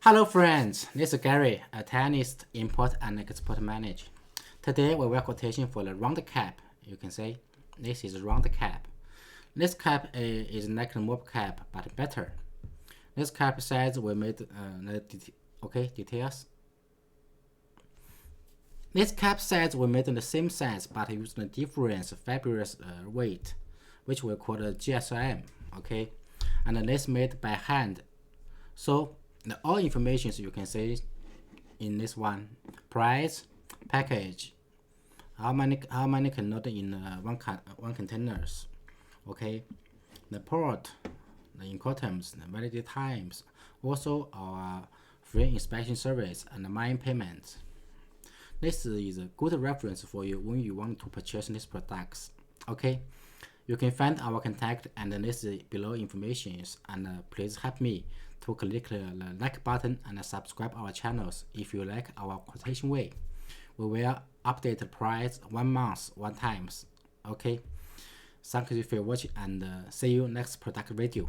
Hello friends, this is Gary, a Chinese import and export manager. Today we will quotation for the round cap. You can say this is round cap. This cap is like a mop cap but better. This cap size we made details. This cap size we made in the same size but using a different fibrous weight, which we call the GSM. Okay, and this made by hand. So all information you can see in this one: price, package, how many cannot in one containers. Okay, the port, the incoterms, the validity times, also our free inspection service and the mine payment. This is a good reference for you when you want to purchase these products. Okay, you can find our contact and list below information, and please help me to click the like button and subscribe our channels if you like our quotation way. We will update the price 1 month, 1 times. Okay, thank you for watching and see you next product video.